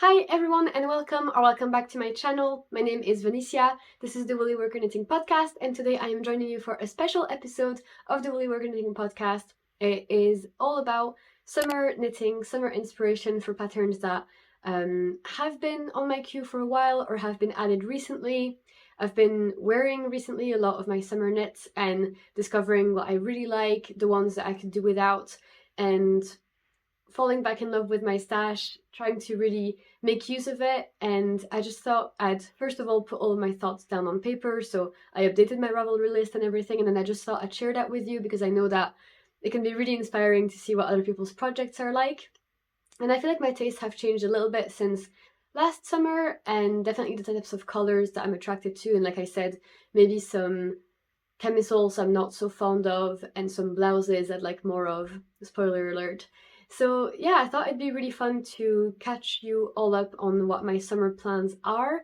Hi everyone and welcome back to my channel. My name is Vanissia. This is the Woolly Worker Knitting Podcast, and today I am joining you for a special episode of the Woolly Worker Knitting Podcast. It is all about summer knitting, summer inspiration for patterns that have been on my queue for a while or have been added recently. I've been wearing recently a lot of my summer knits and discovering what I really like, the ones that I could do without, and falling back in love with my stash, trying to really make use of it. And I just thought I'd first of all put all of my thoughts down on paper. So I updated my Ravelry list and everything, and then I just thought I'd share that with you because I know that it can be really inspiring to see what other people's projects are like. And I feel like my tastes have changed a little bit since last summer, and definitely the types of colors that I'm attracted to. And like I said, maybe some camisoles I'm not so fond of, and some blouses I'd like more of. Spoiler alert. So yeah, I thought it'd be really fun to catch you all up on what my summer plans are.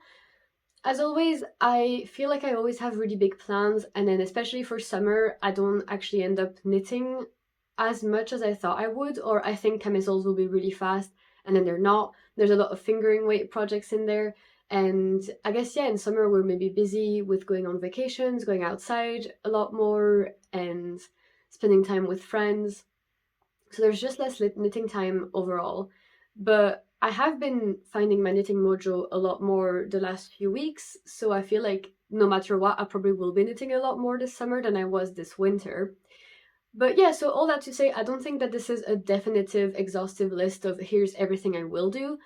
As always, I feel like I always have really big plans, and then especially for summer, I don't actually end up knitting as much as I thought I would, or I think camisoles will be really fast, and then they're not. There's a lot of fingering weight projects in there, and I guess, yeah, in summer we're maybe busy with going on vacations, going outside a lot more, and spending time with friends. So there's just less knitting time overall. But I have been finding my knitting mojo a lot more the last few weeks, so I feel like no matter what, I probably will be knitting a lot more this summer than I was this winter. But yeah, so all that to say, I don't think that this is a definitive, exhaustive list of here's everything I will do,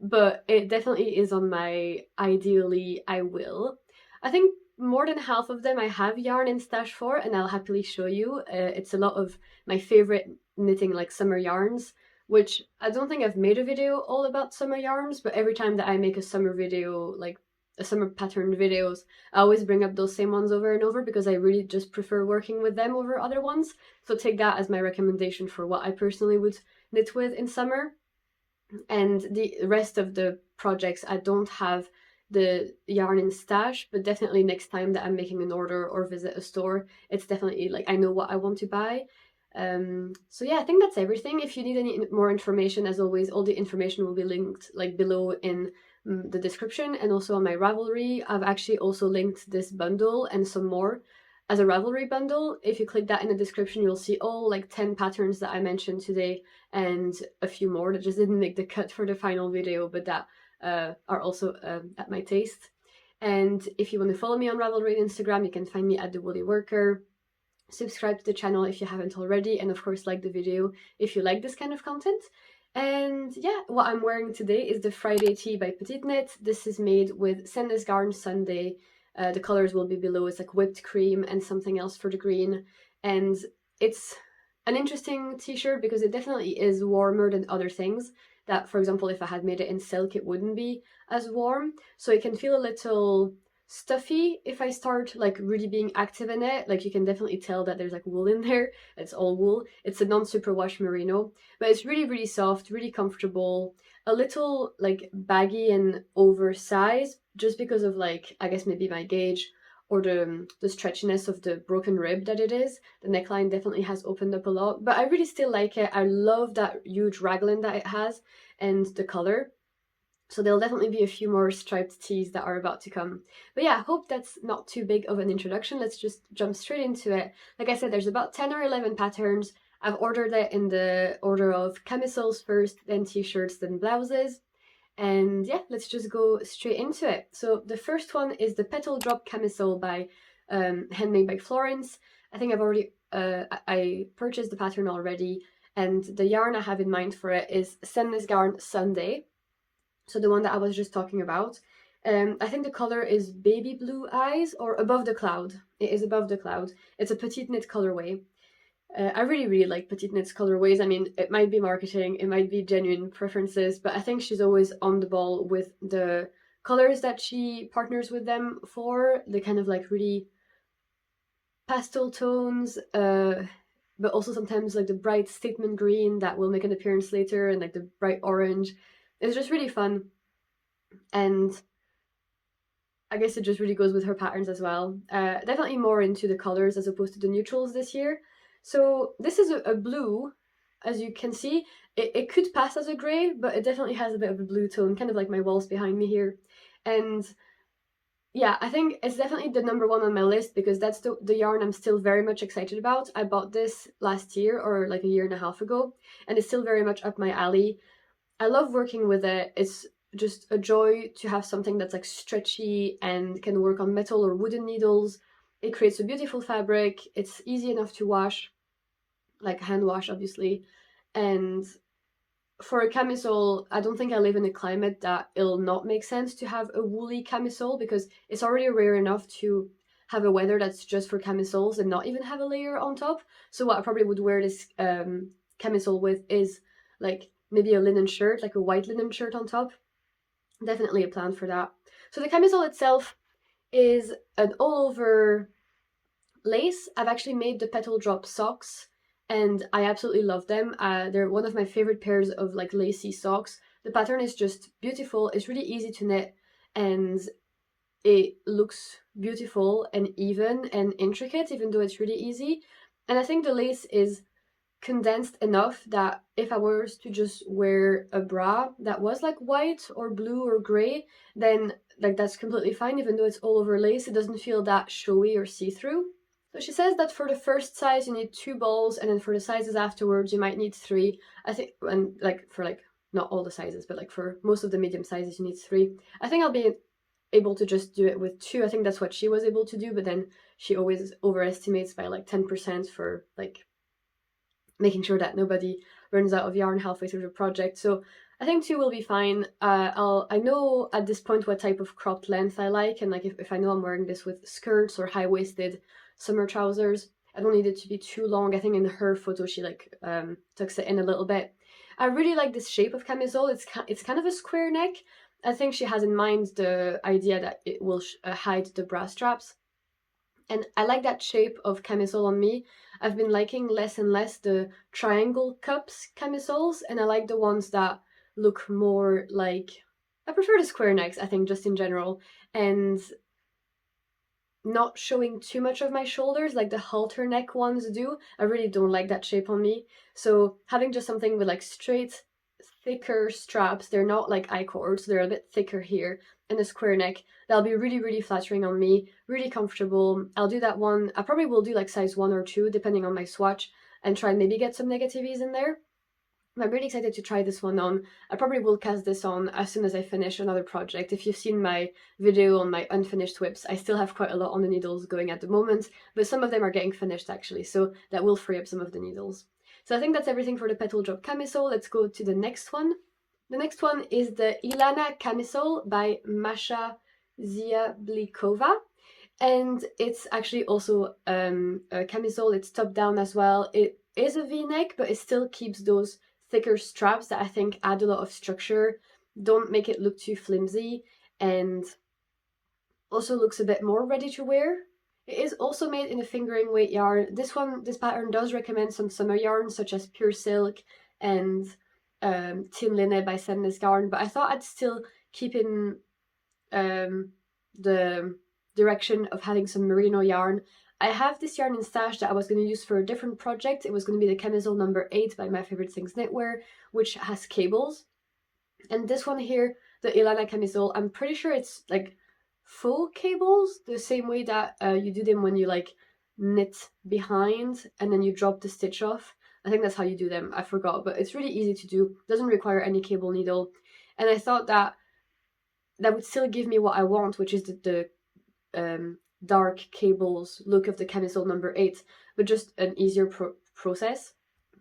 but it definitely is on my ideally I will. I think more than half of them I have yarn in stash for, and I'll happily show you. It's a lot of my favorite knitting like summer yarns, which I don't think I've made a video all about summer yarns, but every time that I make a summer video, like a summer pattern videos, I always bring up those same ones over and over because I really just prefer working with them over other ones. So take that as my recommendation for what I personally would knit with in summer. And the rest of the projects, I don't have the yarn in stash, but definitely next time that I'm making an order or visit a store, it's definitely like I know what I want to buy. So yeah, I think that's everything. If you need any more information, as always, all the information will be linked like below in the description, and also on my Ravelry. I've actually also linked this bundle and some more as a Ravelry bundle. If you click that in the description, you'll see all like 10 patterns that I mentioned today and a few more that just didn't make the cut for the final video, but that are also at my taste. And if you want to follow me on Ravelry and Instagram, you can find me at thewoollyworker. Subscribe to the channel if you haven't already, and of course like the video if you like this kind of content. And yeah, what I'm wearing today is the Friday tee by Petite Knit. This is made with Sandnes Garn Sunday. The colors will be below. It's like whipped cream and something else for the green. And it's an interesting t-shirt because it definitely is warmer than other things that, for example, if I had made it in silk, it wouldn't be as warm. So it can feel a little stuffy if I start like really being active in it. Like you can definitely tell that there's like wool in there. It's all wool. It's a non-superwash merino, but it's really, really soft, really comfortable, a little like baggy and oversized just because of like, I guess maybe my gauge or the stretchiness of the broken rib that it is. The neckline definitely has opened up a lot, but I really still like it. I love that huge raglan that it has and the color. So there'll definitely be a few more striped tees that are about to come. But yeah, I hope that's not too big of an introduction. Let's just jump straight into it. Like I said, there's about 10 or 11 patterns. I've ordered it in the order of camisoles first, then t-shirts, then blouses. And yeah, let's just go straight into it. So the first one is the Petal Drop camisole by Handmade by Florence. I think I've already, I purchased the pattern already, and the yarn I have in mind for it is Sandnes Garn Sunday. So the one that I was just talking about. I think the color is Baby Blue Eyes or Above the Cloud. It is Above the Cloud. It's a Petite Knit colorway. I really, really like Petite Knit's colorways. I mean, it might be marketing, it might be genuine preferences, but I think she's always on the ball with the colors that she partners with them for. The kind of like really pastel tones, but also sometimes like the bright statement green that will make an appearance later, and like the bright orange. It's just really fun, and I guess it just really goes with her patterns as well. Definitely more into the colors as opposed to the neutrals this year. So this is a blue, as you can see, it could pass as a grey, but it definitely has a bit of a blue tone, kind of like my walls behind me here. And yeah, I think it's definitely the number one on my list because that's the yarn I'm still very much excited about. I bought this last year or like a year and a half ago, and it's still very much up my alley. I love working with it. It's just a joy to have something that's like stretchy and can work on metal or wooden needles. It creates a beautiful fabric. It's easy enough to wash, like hand wash, obviously. And for a camisole, I don't think I live in a climate that it'll not make sense to have a woolly camisole because it's already rare enough to have a weather that's just for camisoles and not even have a layer on top. So what I probably would wear this camisole with is like maybe a linen shirt, like a white linen shirt on top. Definitely a plan for that. So the camisole itself is an all over lace. I've actually made the petal drop socks and I absolutely love them. They're one of my favorite pairs of like lacy socks. The pattern is just beautiful. It's really easy to knit and it looks beautiful and even and intricate even though it's really easy. And I think the lace is condensed enough that if I were to just wear a bra that was like white or blue or grey, then like that's completely fine even though it's all over lace. It doesn't feel that showy or see-through. So she says that for the first size you need 2 balls, and then for the sizes afterwards you might need 3. I think, and like for like not all the sizes, but like for most of the medium sizes you need 3. I think I'll be able to just do it with 2. I think that's what she was able to do, but then she always overestimates by like 10% for like making sure that nobody runs out of yarn halfway through the project. So I think 2 will be fine. I know at this point what type of cropped length I like, and like if I know I'm wearing this with skirts or high-waisted summer trousers, I don't need it to be too long. I think in her photo she like tucks it in a little bit. I really like this shape of camisole. It's kind of a square neck. I think she has in mind the idea that it will hide the bra straps. And I like that shape of camisole on me. I've been liking less and less the triangle cups camisoles, and I like the ones that look more like, I prefer the square necks, I think, just in general, and not showing too much of my shoulders like the halter neck ones do. I really don't like that shape on me. So having just something with like straight, thicker straps, they're not like I-cords, they're a bit thicker here, and a square neck, that'll be really, really flattering on me, really comfortable. I'll do that one. I probably will do like size 1 or 2, depending on my swatch, and try and maybe get some negatives in there. I'm really excited to try this one on. I probably will cast this on as soon as I finish another project. If you've seen my video on my unfinished whips, I still have quite a lot on the needles going at the moment, but some of them are getting finished actually, so that will free up some of the needles. So I think that's everything for the petal drop camisole. Let's go to the next one. The next one is the Ilana camisole by Masha Ziablikova. And it's actually also a camisole. It's top down as well. It is a v-neck, but it still keeps those thicker straps that I think add a lot of structure, don't make it look too flimsy, and also looks a bit more ready to wear. It is also made in a fingering weight yarn. This pattern does recommend some summer yarns such as Pure Silk and Tin Linne by Sandnes Garn, but I thought I'd still keep in the direction of having some merino yarn. I have this yarn in stash that I was going to use for a different project. It was going to be the camisole number 8 by My Favorite Things Knitwear, which has cables. And this one here, the Ilana camisole, I'm pretty sure it's like full cables, the same way that you do them when you like knit behind and then you drop the stitch off. I think that's how you do them. I forgot, but it's really easy to do. Doesn't require any cable needle. And I thought that would still give me what I want, which is the dark cables look of the camisole number 8, but just an easier process.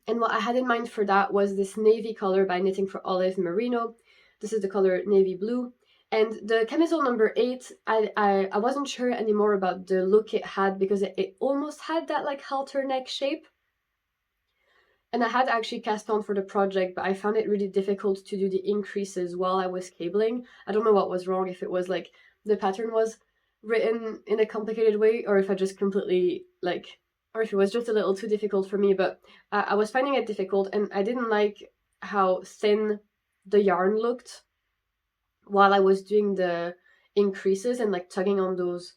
And what I had in mind for that was this navy color by Knitting for Olive Merino. This is the color navy blue. And the camisole number 8, I wasn't sure anymore about the look it had because it almost had that like halter neck shape. And I had actually cast on for the project, but I found it really difficult to do the increases while I was cabling. I don't know what was wrong, if it was like the pattern was written in a complicated way, or if I just completely like, or if it was just a little too difficult for me, but I was finding it difficult, and I didn't like how thin the yarn looked while I was doing the increases and like tugging on those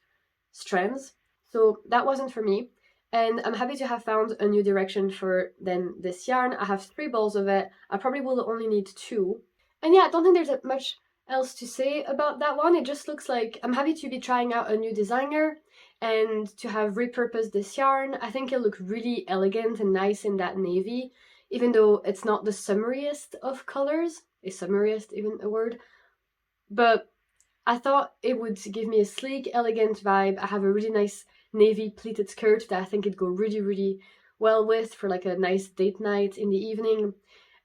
strands. So that wasn't for me. And I'm happy to have found a new direction for then this yarn. I have 3 balls of it. I probably will only need 2. And yeah, I don't think there's much else to say about that one. It just looks like I'm happy to be trying out a new designer and to have repurposed this yarn. I think it'll look really elegant and nice in that navy, even though it's not the summariest of colors. Is summariest even a word? But I thought it would give me a sleek, elegant vibe. I have a really nice navy pleated skirt that I think it'd go really, really well with for like a nice date night in the evening.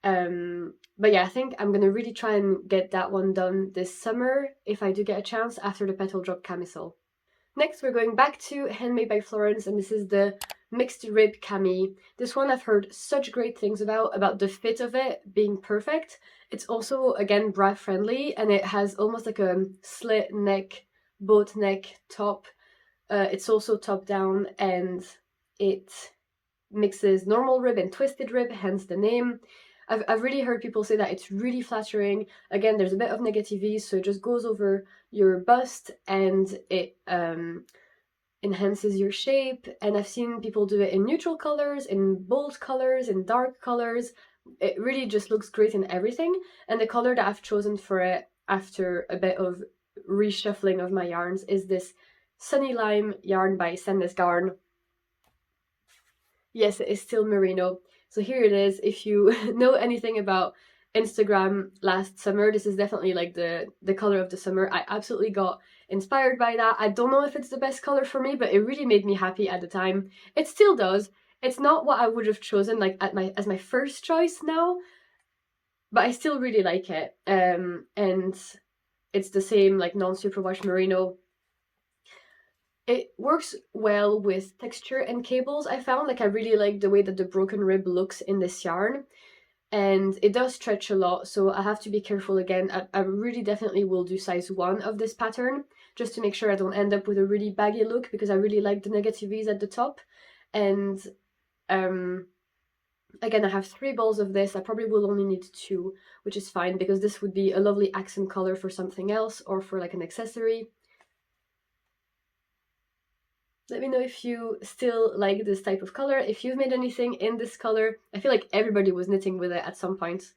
But yeah, I think I'm gonna really try and get that one done this summer if I do get a chance after the Petal Drop camisole. Next, we're going back to Handmade by Florence, and this is the mixed rib cami. This one I've heard such great things about the fit of it being perfect. It's also, again, bra friendly, and it has almost like a slit neck, boat neck top. It's also top down, and it mixes normal rib and twisted rib, hence the name. I've really heard people say that it's really flattering. Again, there's a bit of negative ease, so it just goes over your bust and it enhances your shape. And I've seen people do it in neutral colors, in bold colors, in dark colors. It really just looks great in everything. And the color that I've chosen for it after a bit of reshuffling of my yarns is this Sunny Lime yarn by Sandnes Garn. Yes, it is still merino. So here it is. If you know anything about Instagram last summer, this is definitely like the color of the summer. I absolutely got inspired by that. I don't know if it's the best color for me, but it really made me happy at the time. It still does. It's not what I would have chosen like as my first choice now, but I still really like it. And it's the same like non-superwash merino. It works well with texture and cables, I found. Like, I really like the way that the broken rib looks in this yarn. And it does stretch a lot, so I have to be careful again. I really definitely will do size 1 of this pattern, just to make sure I don't end up with a really baggy look, because I really like the negative ease at the top. And again, I have 3 balls of this. I probably will only need 2, which is fine, because this would be a lovely accent color for something else, or for like an accessory. Let me know if you still like this type of color, if you've made anything in this color. I feel like everybody was knitting with it at some point.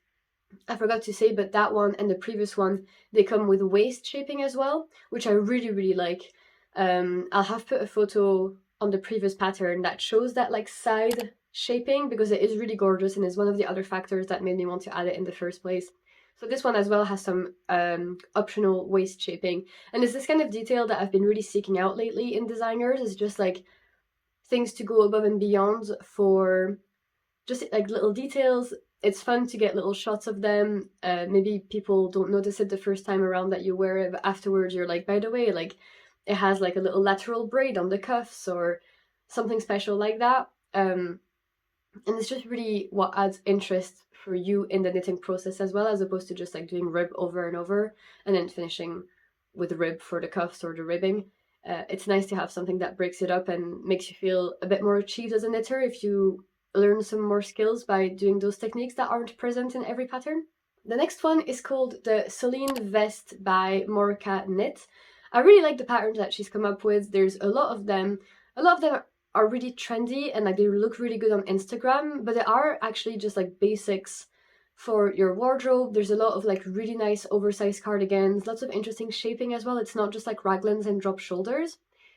I forgot to say, but that one and the previous one, they come with waist shaping as well, which I really, really like. I'll have put a photo on the previous pattern that shows that like side shaping, because it is really gorgeous and is one of the other factors that made me want to add it in the first place. So this one as well has some optional waist shaping. And it's this kind of detail that I've been really seeking out lately in designers, is just like things to go above and beyond for just like little details. It's fun to get little shots of them. Maybe people don't notice it the first time around that you wear it, but afterwards you're like, by the way, like it has like a little lateral braid on the cuffs or something special like that. And it's just really what adds interest for you in the knitting process as well, as opposed to just like doing rib over and over and then finishing with rib for the cuffs or the ribbing. It's nice to have something that breaks it up and makes you feel a bit more achieved as a knitter if you learn some more skills by doing those techniques that aren't present in every pattern. The next one is called the Celine Vest by Morica Knit. I really like the patterns that she's come up with. There's a lot of them. A lot of them are really trendy and like they look really good on Instagram, but they are actually just like basics for your wardrobe. There's a lot of like really nice oversized cardigans, lots of interesting shaping as well. It's not just like raglans and drop shoulders.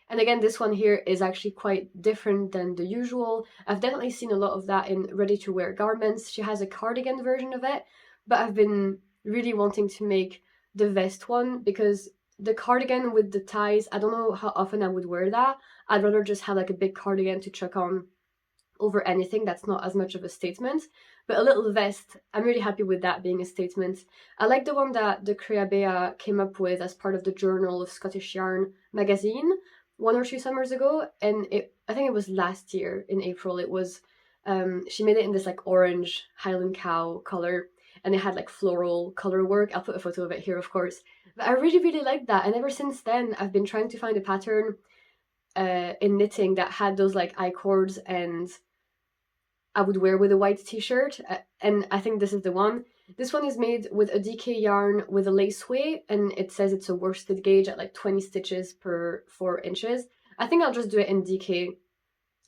And again, this one here is actually quite different than the usual. I've definitely seen a lot of that in ready-to-wear garments. She has a cardigan version of it, but I've been really wanting to make the vest one, because the cardigan with the ties, I don't know how often I would wear that. I'd rather just have like a big cardigan to chuck on over anything that's not as much of a statement. But a little vest, I'm really happy with that being a statement. I like the one that the Creabea came up with as part of the Journal of Scottish Yarn magazine 1 or 2 summers ago, and I think it was last year in April. It was she made it in this like orange Highland cow color, and it had like floral color work. I'll put a photo of it here, of course. But I really, really liked that, and ever since then I've been trying to find a pattern in knitting that had those like I-cords and I would wear with a white t-shirt, and I think this is the one. This one is made with a DK yarn with a lace weight, and it says it's a worsted gauge at like 20 stitches per 4 inches. I think I'll just do it in DK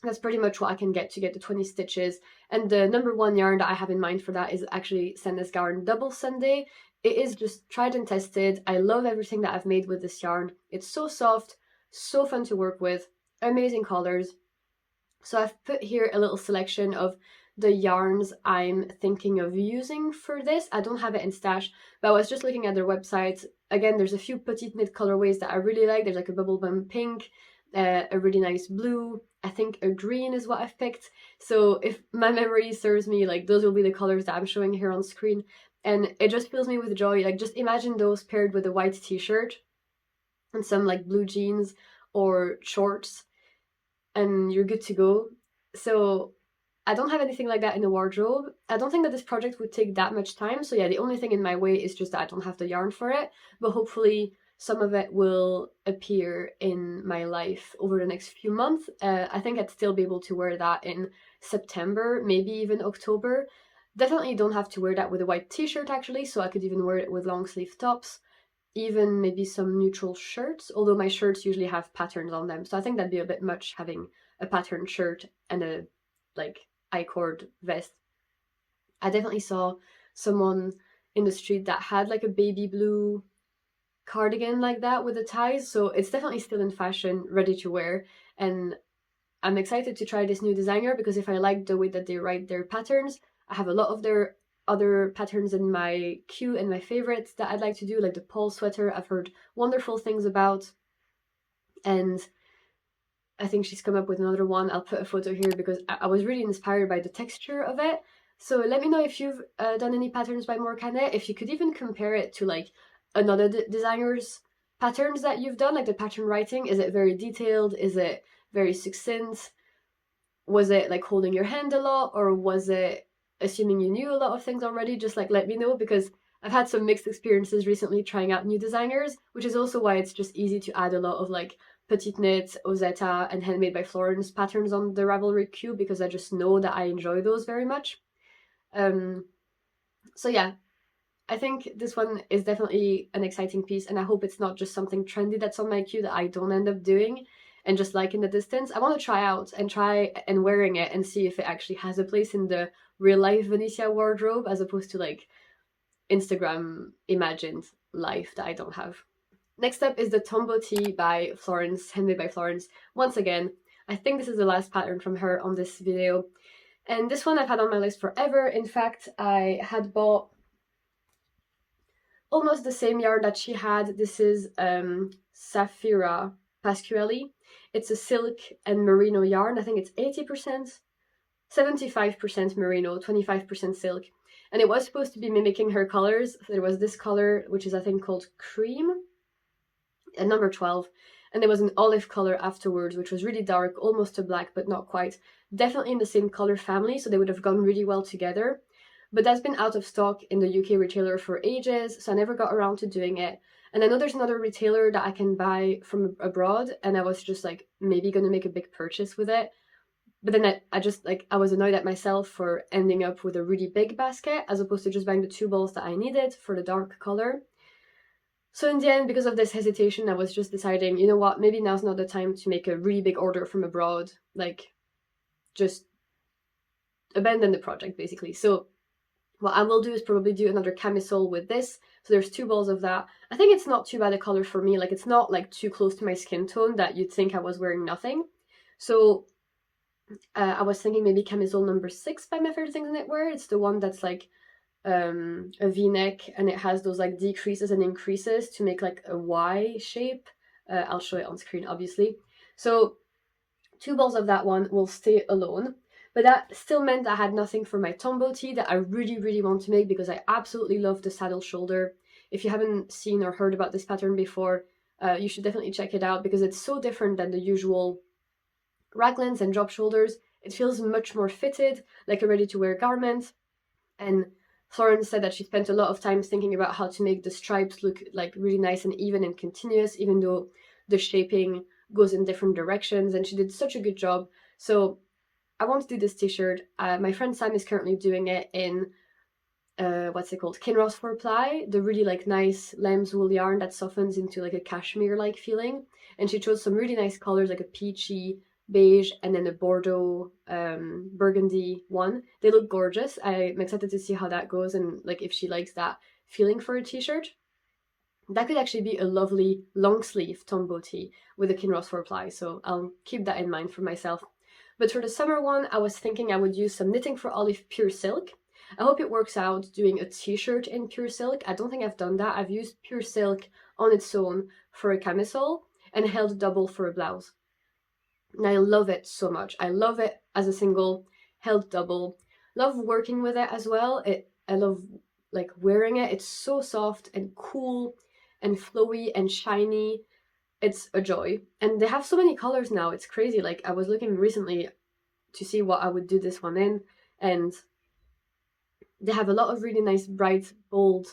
That's pretty much what I can get to get the 20 stitches. And the number one yarn that I have in mind for that is actually Sandnes Garn Double Sunday. It is just tried and tested. I love everything that I've made with this yarn. It's so soft, so fun to work with, amazing colors. So I've put here a little selection of the yarns I'm thinking of using for this. I don't have it in stash, but I was just looking at their website. Again, there's a few petite knit colorways that I really like. There's like a bubble bum pink, a really nice blue. I think a green is what I've picked. So if my memory serves me, like those will be the colors that I'm showing here on screen. And it just fills me with joy. Like just imagine those paired with a white t-shirt and some like blue jeans or shorts, and you're good to go. So I don't have anything like that in the wardrobe. I don't think that this project would take that much time. So yeah, the only thing in my way is just that I don't have the yarn for it. But hopefully some of it will appear in my life over the next few months. I think I'd still be able to wear that in September, maybe even October. Definitely don't have to wear that with a white t-shirt actually, so I could even wear it with long sleeve tops, even maybe some neutral shirts, although my shirts usually have patterns on them, so I think that'd be a bit much having a patterned shirt and a like I-cord vest. I definitely saw someone in the street that had like a baby blue cardigan like that with the ties, so it's definitely still in fashion, ready to wear, and I'm excited to try this new designer because if I like the way that they write their patterns, I have a lot of their other patterns in my queue and my favorites that I'd like to do, like the Paul sweater. I've heard wonderful things about, and I think she's come up with another one. I'll put a photo here because I was really inspired by the texture of it. So let me know if you've done any patterns by Morkane, if you could even compare it to like another designer's patterns that you've done, like the pattern writing. Is it very detailed? Is it very succinct? Was it like holding your hand a lot, or was it assuming you knew a lot of things already? Just like let me know, because I've had some mixed experiences recently trying out new designers, which is also why it's just easy to add a lot of like petite knit, Ozetta, and Handmade by Florence patterns on the Ravelry queue, because I just know that I enjoy those very much. So yeah, I think this one is definitely an exciting piece, and I hope it's not just something trendy that's on my queue that I don't end up doing and just like in the distance. I want to try out and try and wearing it and see if it actually has a place in the real life Vanissia wardrobe as opposed to like Instagram imagined life that I don't have. Next up is the Tombow Tee by Florence, Handmade by Florence. Once again, I think this is the last pattern from her on this video. And this one I've had on my list forever. In fact, I had bought almost the same yarn that she had. This is Saphira Pasquale. It's a silk and merino yarn. I think it's 80%, 75% merino, 25% silk. And it was supposed to be mimicking her colors. There was this color, which is I think called Cream, and number 12. And there was an olive color afterwards, which was really dark, almost a black, but not quite. Definitely in the same color family, so they would have gone really well together. But that's been out of stock in the UK retailer for ages, so I never got around to doing it. And I know there's another retailer that I can buy from abroad, and I was just like maybe gonna make a big purchase with it. But then I just like, I was annoyed at myself for ending up with a really big basket as opposed to just buying the 2 balls that I needed for the dark color. So in the end, because of this hesitation, I was just deciding, you know what, maybe now's not the time to make a really big order from abroad, like just abandon the project basically. So what I will do is probably do another camisole with this. So there's 2 balls of that. I think it's not too bad a color for me, like it's not like too close to my skin tone that you'd think I was wearing nothing. So I was thinking maybe camisole number 6 by My Favorite Things in Knitwear. It's the one that's like a v-neck and it has those like decreases and increases to make like a Y shape. I'll show it on screen obviously. So 2 balls of that one will stay alone, but that still meant I had nothing for my Tombow tee that I really want to make because I absolutely love the saddle shoulder. If you haven't seen or heard about this pattern before, you should definitely check it out because it's so different than the usual raglans and drop shoulders. It feels much more fitted, like a ready-to-wear garment. And Florence said that she spent a lot of time thinking about how to make the stripes look like really nice and even and continuous, even though the shaping goes in different directions, and she did such a good job. So I want to do this t-shirt. My friend Sam is currently doing it in what's it called, Kinross 4-ply, the really like nice lamb's wool yarn that softens into like a cashmere like feeling, and she chose some really nice colors like a peachy beige, and then a Bordeaux burgundy one. They look gorgeous. I'm excited to see how that goes and like if she likes that feeling for a t-shirt. That could actually be a lovely long sleeve tombow tee with a kinross 4-ply, so I'll keep that in mind for myself. But for the summer one, I was thinking I would use some Knitting for Olive pure silk. I hope it works out doing a t-shirt in pure silk. I don't think I've done that. I've used pure silk on its own for a camisole and held double for a blouse. And I love it so much. I love it as a single, held double. Love working with it as well. I love like wearing it. It's so soft and cool and flowy and shiny. It's a joy. And they have so many colors now. It's crazy. Like I was looking recently to see what I would do this one in, and they have a lot of really nice, bright, bold,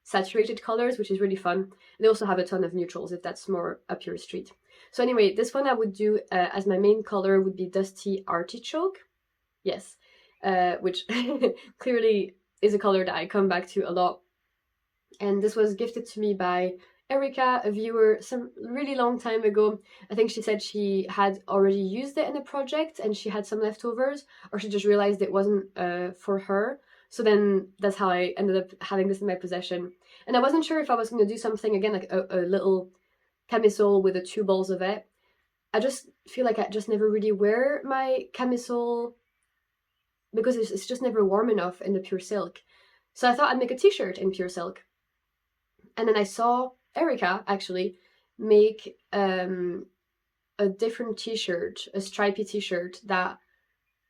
saturated colors, which is really fun. They also have a ton of neutrals if that's more up your street. So anyway, this one I would do as my main color would be Dusty Artichoke. Yes, which clearly is a color that I come back to a lot. And this was gifted to me by Erica, a viewer, some really long time ago. I think she said she had already used it in a project and she had some leftovers, or she just realized it wasn't for her. So then that's how I ended up having this in my possession. And I wasn't sure if I was going to do something again, like a little camisole with the 2 balls of it. I just feel like I just never really wear my camisole because it's just never warm enough in the pure silk. So I thought I'd make a t-shirt in pure silk. And then I saw Erica actually make a different t-shirt, a stripy t-shirt that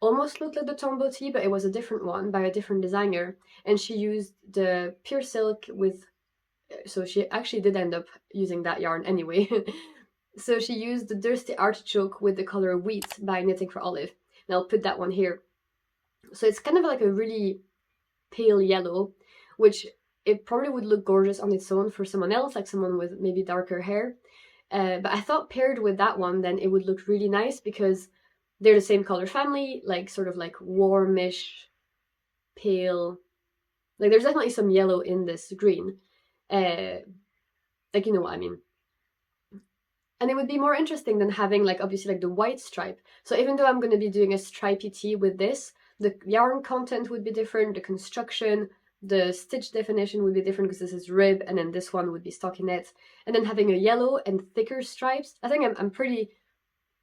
almost looked like the tombow tee, but it was a different one by a different designer. And she used the pure silk with, so she actually did end up using that yarn anyway. So she used the Dusty Artichoke with the color Wheat by Knitting for Olive. And I'll put that one here. So it's kind of like a really pale yellow, which it probably would look gorgeous on its own for someone else, like someone with maybe darker hair. But I thought paired with that one, then it would look really nice because they're the same color family, like sort of like warmish, pale. Like there's definitely some yellow in this green. Like you know what I mean. And it would be more interesting than having like obviously like the white stripe. So even though I'm going to be doing a stripy tee with this, the yarn content would be different, the construction, the stitch definition would be different because this is rib and then this one would be stockinette. And then having a yellow and thicker stripes, I think I'm pretty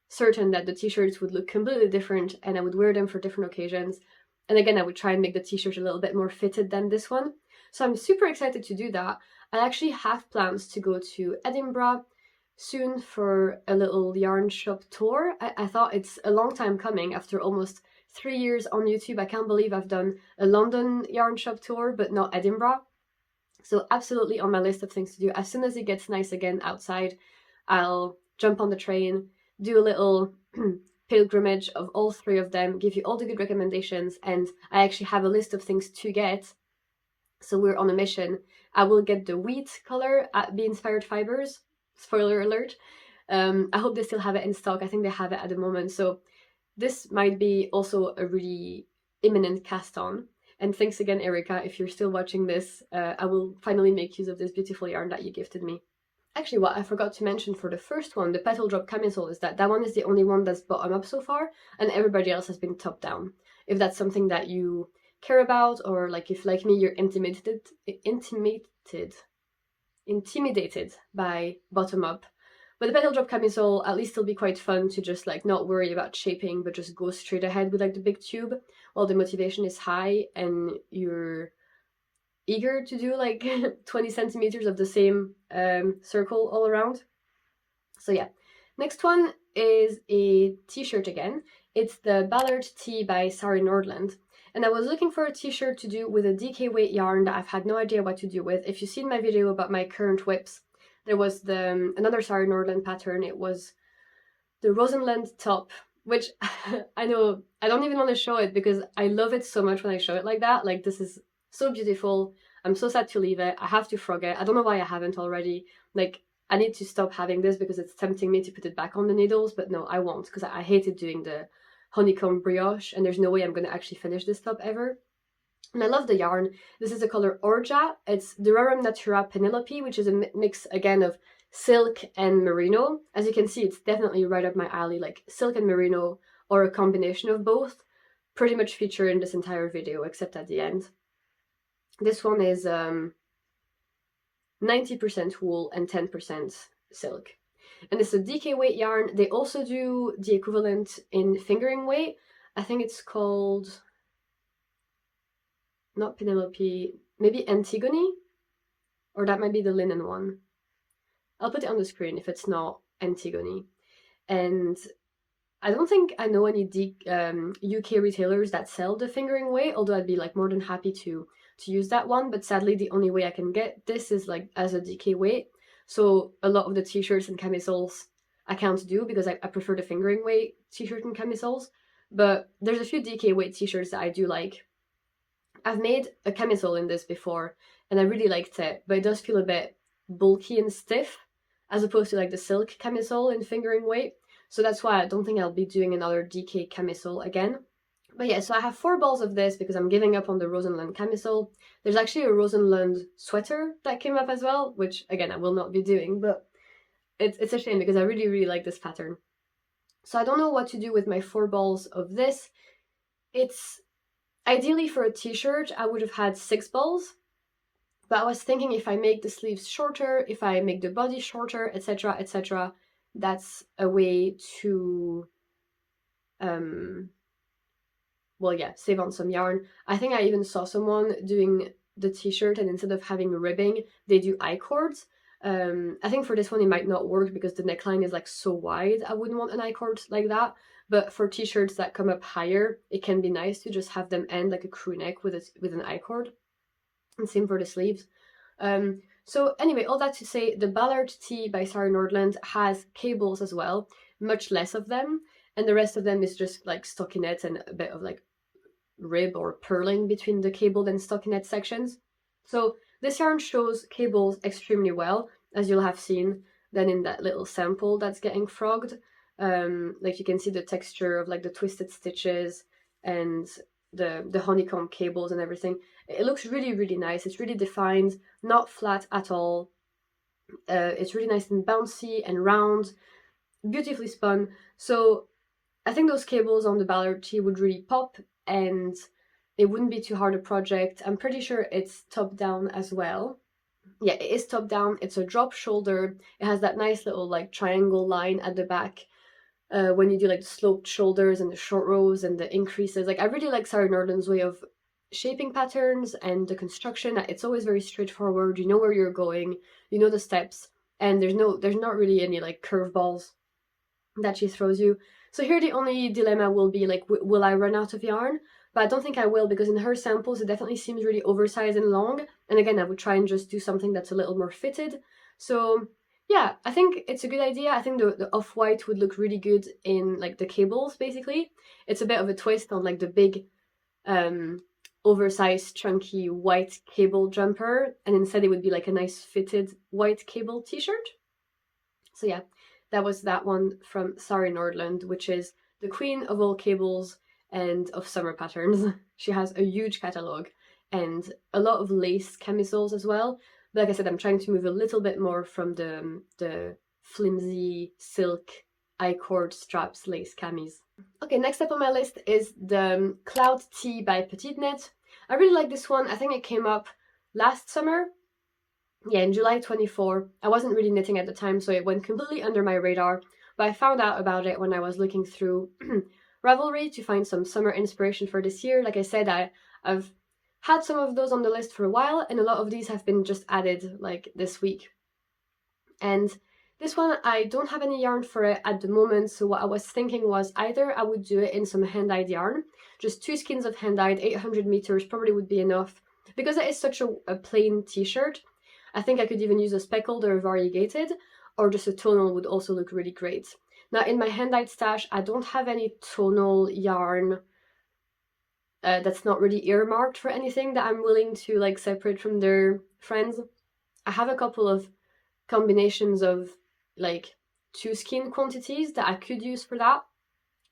certain that the t-shirts would look completely different and I would wear them for different occasions. And again, I would try and make the t-shirt a little bit more fitted than this one. So I'm super excited to do that. I actually have plans to go to Edinburgh soon for a little yarn shop tour. I thought it's a long time coming after almost 3 years on YouTube. I can't believe I've done a London yarn shop tour, but not Edinburgh. So absolutely on my list of things to do. As soon as it gets nice again outside, I'll jump on the train, do a little pilgrimage of all 3 of them, give you all the good recommendations, and I actually have a list of things to get. So we're on a mission. I will get the wheat color at Be Inspired Fibers. Spoiler alert. I hope they still have it in stock. I think they have it at the moment. So this might be also a really imminent cast on. And thanks again, Erica, if you're still watching this. I will finally make use of this beautiful yarn that you gifted me. Actually, what I forgot to mention for the first one, the Petal Drop Camisole, is that one is the only one that's bottom up so far, and everybody else has been top down. If that's something that you care about, or like if like me, you're intimidated by bottom up. But the Petal Drop Camisole, at least it'll be quite fun to just like not worry about shaping, but just go straight ahead with like the big tube while the motivation is high and you're eager to do like 20 centimeters of the same circle all around. So yeah, next one is a t-shirt again. It's the Ballard Tee by Sari Nordland. And I was looking for a t-shirt to do with a DK weight yarn that I've had no idea what to do with. If you've seen my video about my current whips, there was another Sari Nordland pattern. It was the Rosenland top, which I know I don't even want to show it because I love it so much when I show it like that. Like this is so beautiful. I'm so sad to leave it. I have to frog it. I don't know why I haven't already. Like I need to stop having this because it's tempting me to put it back on the needles, but no, I won't because I hated doing the honeycomb brioche and there's no way I'm going to actually finish this top ever. And I love the yarn. This is the color Orja. It's Durarum Natura Penelope, which is a mix again of silk and merino. As you can see, it's definitely right up my alley, like silk and merino, or a combination of both, pretty much feature in this entire video, except at the end. This one is 90% wool and 10% silk. And it's a DK weight yarn. They also do the equivalent in fingering weight. I think it's called, not Penelope, maybe Antigone? Or that might be the linen one. I'll put it on the screen if it's not Antigone. And I don't think I know any UK retailers that sell the fingering weight, although I'd be like more than happy to use that one. But sadly, the only way I can get this is like as a DK weight. So a lot of the t-shirts and camisoles I can't do because I prefer the fingering weight t-shirt and camisoles. But there's a few DK weight t-shirts that I do like. I've made a camisole in this before and I really liked it, but it does feel a bit bulky and stiff as opposed to like the silk camisole in fingering weight. So that's why I don't think I'll be doing another DK camisole again. But yeah, so I have 4 balls of this because I'm giving up on the Rosenland camisole. There's actually a Rosenland sweater that came up as well, which again I will not be doing, but it's a shame because I really, really like this pattern. So I don't know what to do with my 4 balls of this. It's ideally for a t-shirt, I would have had 6 balls. But I was thinking if I make the sleeves shorter, if I make the body shorter, etc., etc., that's a way to, well, yeah, save on some yarn. I think I even saw someone doing the t-shirt and instead of having ribbing, they do I-cords. I think for this one it might not work because the neckline is like so wide. I wouldn't want an I-cord like that. But for t-shirts that come up higher, it can be nice to just have them end like a crew neck with an I-cord. And same for the sleeves. So anyway, all that to say, the Ballard Tee by Sarah Nordland has cables as well, much less of them, and the rest of them is just like stockinette and a bit of like rib or purling between the cabled and stockinette sections. So this yarn shows cables extremely well, as you'll have seen then in that little sample that's getting frogged. Like you can see the texture of like the twisted stitches and the honeycomb cables and everything. It looks really, really nice. It's really defined, not flat at all. It's really nice and bouncy and round, beautifully spun. So I think those cables on the Ballard Tee would really pop and it wouldn't be too hard a project. I'm pretty sure it's top down as well. Yeah, it is top down. It's a drop shoulder. It has that nice little like triangle line at the back. When you do like the sloped shoulders and the short rows and the increases. Like I really like Sarah Nordland's way of shaping patterns and the construction. It's always very straightforward. You know where you're going, you know the steps, and there's not really any like curveballs that she throws you. So here the only dilemma will be like, will I run out of yarn? But I don't think I will because in her samples it definitely seems really oversized and long. And again, I would try and just do something that's a little more fitted. So yeah, I think it's a good idea. I think the off-white would look really good in like the cables, basically. It's a bit of a twist on like the big oversized chunky white cable jumper, and instead it would be like a nice fitted white cable t-shirt. So yeah, that was that one from Sarah Nordland, which is the queen of all cables and of summer patterns. She has a huge catalogue and a lot of lace camisoles as well. But like I said, I'm trying to move a little bit more from the flimsy silk I-cord straps lace camis. Okay, next up on my list is the Cloud Tee by Petite Knit. I really like this one. I think it came up last summer. Yeah, in July 24. I wasn't really knitting at the time, so it went completely under my radar. But I found out about it when I was looking through Ravelry to find some summer inspiration for this year. Like I said, I've had some of those on the list for a while, and a lot of these have been just added like this week. And this one, I don't have any yarn for it at the moment, so what I was thinking was either I would do it in some hand-dyed yarn, just 2 skeins of hand-dyed, 800 meters probably would be enough. Because it is such a plain t-shirt, I think I could even use a speckled or a variegated, or just a tonal would also look really great. Now in my hand-dyed stash, I don't have any tonal yarn that's not really earmarked for anything that I'm willing to like separate from their friends. I have a couple of combinations of like 2 skein quantities that I could use for that.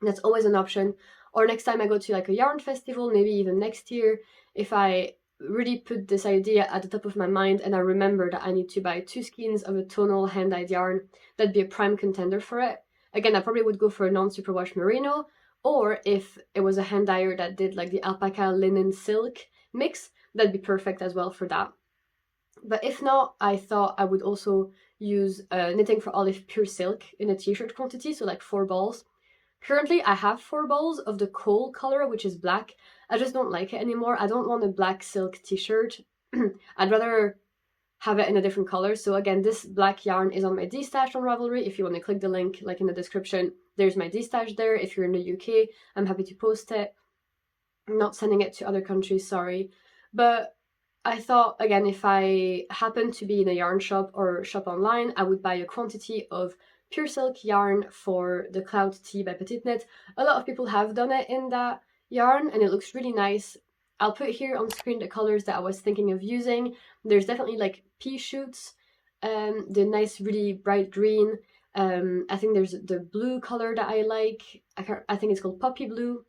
That's always an option. Or next time I go to like a yarn festival, maybe even next year, if I really put this idea at the top of my mind, and I remember that I need to buy 2 skeins of a tonal hand-dyed yarn that'd be a prime contender for it. Again, I probably would go for a non-superwash merino, or if it was a hand dyer that did like the alpaca linen silk mix, that'd be perfect as well for that. But if not, I thought I would also use Knitting for Olive pure silk in a t-shirt quantity, so like 4 balls. Currently, I have 4 balls of the coal color, which is black. I just don't like it anymore. I don't want a black silk t-shirt. I'd rather have it in a different color. So again, this black yarn is on my D-stash on Ravelry. If you want to click the link, like in the description, there's my D-stash there. If you're in the UK, I'm happy to post it. I'm not sending it to other countries, sorry. But I thought, again, if I happen to be in a yarn shop or shop online, I would buy a quantity of pure silk yarn for the Cloud Tee by Petite Knit. A lot of people have done it in that yarn, and it looks really nice. I'll put here on screen the colors that I was thinking of using. There's definitely like pea shoots, the nice really bright green. I think there's the blue color that I like. I think it's called Poppy Blue.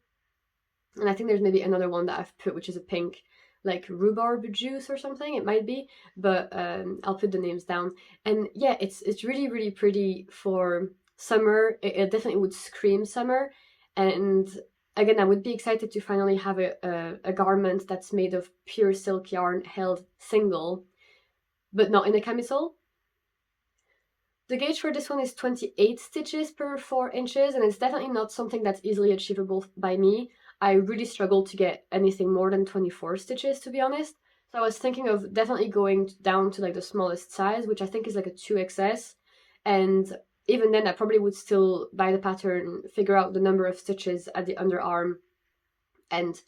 And I think there's maybe another one that I've put, which is a pink, like rhubarb juice or something, it might be, but I'll put the names down. And yeah, it's really, really pretty for summer. It definitely would scream summer. And again, I would be excited to finally have a garment that's made of pure silk yarn held single, but not in a camisole. The gauge for this one is 28 stitches per 4 inches, and it's definitely not something that's easily achievable by me. I really struggled to get anything more than 24 stitches, to be honest. So I was thinking of definitely going down to like the smallest size, which I think is like a 2XS. And even then, I probably would still buy the pattern, figure out the number of stitches at the underarm, and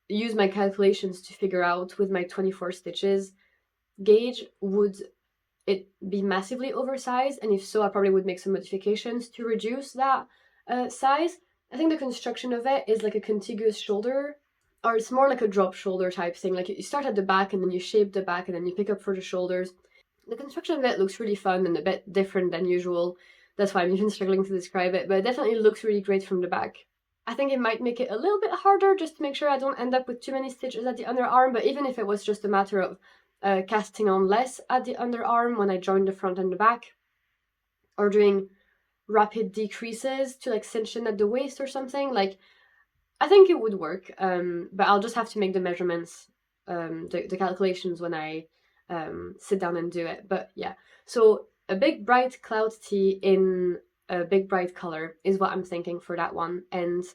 use my calculations to figure out with my 24 stitches gauge, would it be massively oversized? And if so, I probably would make some modifications to reduce that size. I think the construction of it is like a contiguous shoulder, or it's more like a drop shoulder type thing. Like you start at the back and then you shape the back and then you pick up for the shoulders. The construction of it looks really fun and a bit different than usual. That's why I'm even struggling to describe it, but it definitely looks really great from the back. I think it might make it a little bit harder just to make sure I don't end up with too many stitches at the underarm, but even if it was just a matter of casting on less at the underarm when I join the front and the back, or doing rapid decreases to like cinch in at the waist or something, like I think it would work, but I'll just have to make the measurements, the calculations when I sit down and do it. But yeah, so a big bright cloud tee in a big bright color is what I'm thinking for that one, and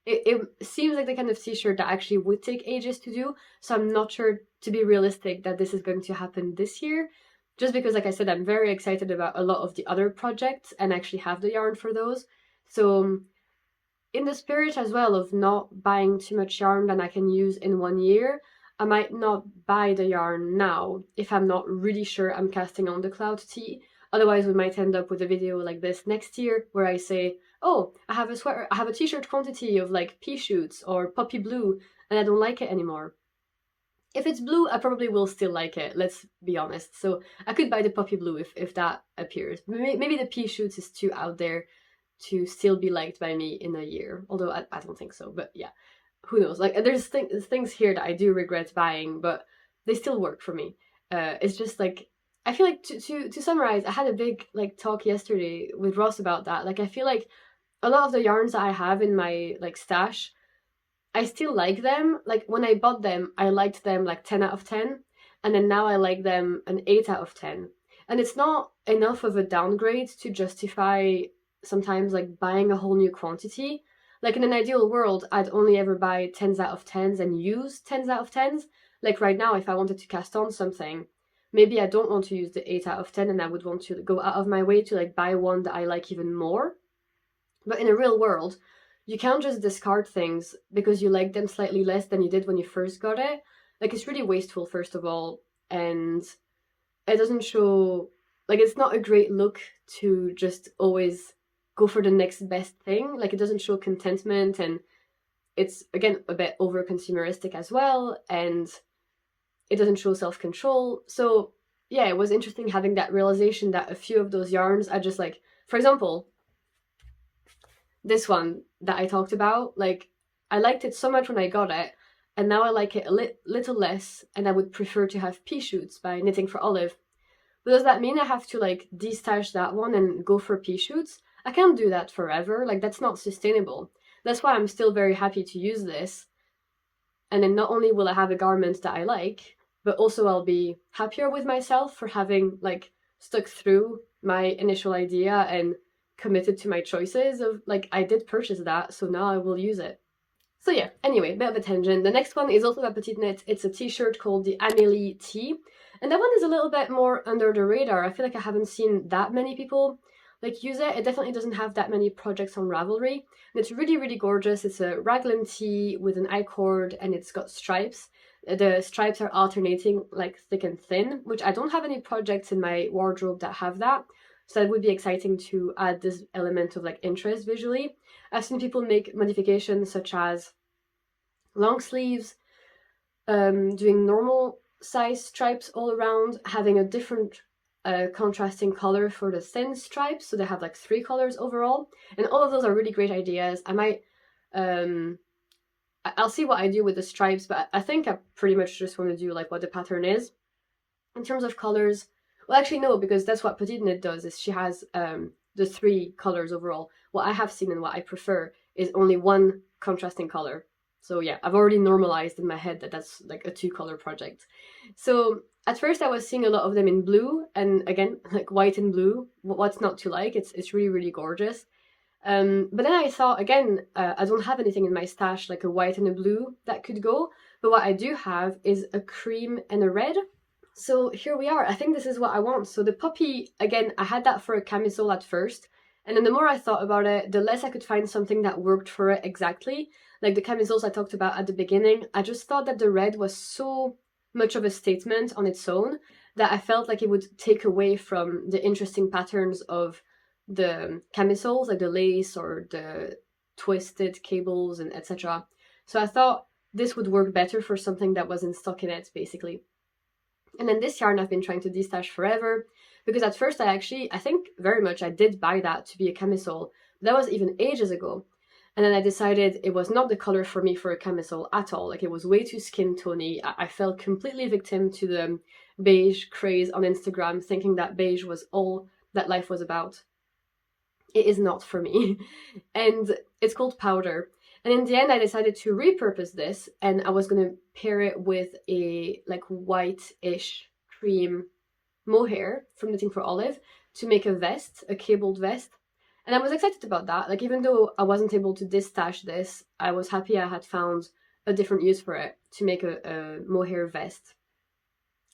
it seems like the kind of t-shirt that actually would take ages to do, so I'm not sure, to be realistic, that this is going to happen this year, just because, like I said, I'm very excited about a lot of the other projects and actually have the yarn for those. So in the spirit as well of not buying too much yarn that I can use in 1 year, I might not buy the yarn now if I'm not really sure I'm casting on the cloud tee. Otherwise, we might end up with a video like this next year where I say, oh, I have a sweater, I have a t-shirt quantity of like pea shoots or poppy blue, and I don't like it anymore. If it's blue, I probably will still like it, let's be honest. So I could buy the poppy blue if that appears. Maybe the pea shoots is too out there to still be liked by me in a year, although I don't think so, but yeah, who knows. Like there's things here that I do regret buying, but they still work for me. It's just like, I feel like to summarize, I had a big like talk yesterday with Ross about that. Like I feel like a lot of the yarns that I have in my like stash, I still like them. Like when I bought them, I liked them like 10 out of 10, and then now I like them an 8 out of 10. And it's not enough of a downgrade to justify sometimes like buying a whole new quantity. Like in an ideal world, I'd only ever buy 10s out of 10s and use 10s out of 10s. Like right now, if I wanted to cast on something, maybe I don't want to use the 8 out of 10 and I would want to go out of my way to like buy one that I like even more. But in a real world, you can't just discard things because you like them slightly less than you did when you first got it. Like it's really wasteful, first of all, and it doesn't show, like it's not a great look to just always go for the next best thing. Like it doesn't show contentment, and it's again a bit over consumeristic as well, and it doesn't show self-control. So yeah, it was interesting having that realization that a few of those yarns I just like, for example, this one that I talked about, like I liked it so much when I got it, and now I like it a little less, and I would prefer to have pea shoots by Knitting for Olive. But does that mean I have to like destash that one and go for pea shoots? I can't do that forever, like that's not sustainable. That's why I'm still very happy to use this. And then not only will I have a garment that I like, but also I'll be happier with myself for having like stuck through my initial idea and committed to my choices of like I did purchase that, so now I will use it. So yeah, anyway, bit of a tangent. The next one is also a petite knit. It's a t-shirt called the Amélie T. And that one is a little bit more under the radar. I feel like I haven't seen that many people like use it. It definitely doesn't have that many projects on Ravelry. And it's really, really gorgeous. It's a raglan tee with an I-cord and it's got stripes. The stripes are alternating like thick and thin, which I don't have any projects in my wardrobe that have that. So that would be exciting to add this element of like interest visually. I've seen people make modifications such as long sleeves, doing normal size stripes all around, having a different contrasting color for the thin stripes, so they have like 3 colors overall, and all of those are really great ideas. I might I'll see what I do with the stripes, but I think I pretty much just want to do like what the pattern is. In terms of colors, well actually no, because that's what Petite Knit does, is she has the 3 colors overall. What I have seen and what I prefer is only one contrasting color. So yeah, I've already normalized in my head that that's like a 2-color project. So at first I was seeing a lot of them in blue, and again, like white and blue, what's not to like? It's really, really gorgeous. But then I thought, again, I don't have anything in my stash like a white and a blue that could go, but what I do have is a cream and a red. So here we are. I think this is what I want. So the puppy, again, I had that for a camisole at first, and then the more I thought about it, the less I could find something that worked for it exactly. Like the camisoles I talked about at the beginning, I just thought that the red was so much of a statement on its own that I felt like it would take away from the interesting patterns of the camisoles, like the lace or the twisted cables and etc. So I thought this would work better for something that was in stockinette, basically. And then this yarn I've been trying to destash forever, because at first I think very much I did buy that to be a camisole. That was even ages ago. And then I decided it was not the color for me for a camisole at all. Like it was way too skin tony. I fell completely victim to the beige craze on Instagram, thinking that beige was all that life was about. It is not for me. And it's called powder. And in the end, I decided to repurpose this, and I was going to pair it with a like white-ish cream mohair from Knitting for Olive to make a vest, a cabled vest. And I was excited about that. Like even though I wasn't able to distash this, I was happy I had found a different use for it to make a mohair vest,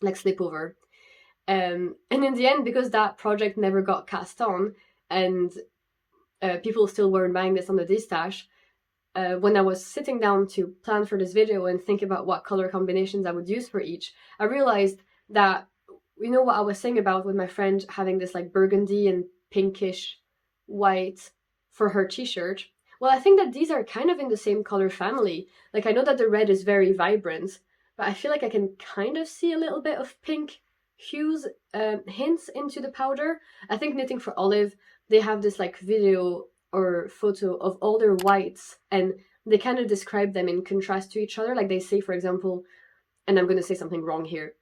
like slipover. And in the end, because that project never got cast on, and people still weren't buying this on the distash, when I was sitting down to plan for this video and think about what color combinations I would use for each, I realized that, you know what I was saying about with my friend having this like burgundy and pinkish white for her t-shirt? Well, I think that these are kind of in the same color family. Like I know that the red is very vibrant, but I feel like I can kind of see a little bit of pink hues, hints into the powder. I think Knitting for Olive, they have this like video or photo of all their whites, and they kind of describe them in contrast to each other. Like they say, for example, and I'm going to say something wrong here,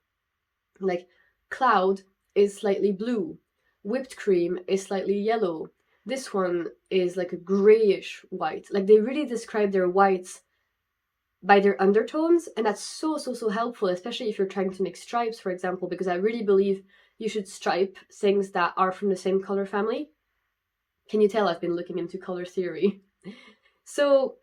like cloud is slightly blue, whipped cream is slightly yellow, this one is like a grayish white. Like they really describe their whites by their undertones, and that's so helpful, especially if you're trying to make stripes, for example, because I really believe you should stripe things that are from the same color family. Can you tell I've been looking into color theory? So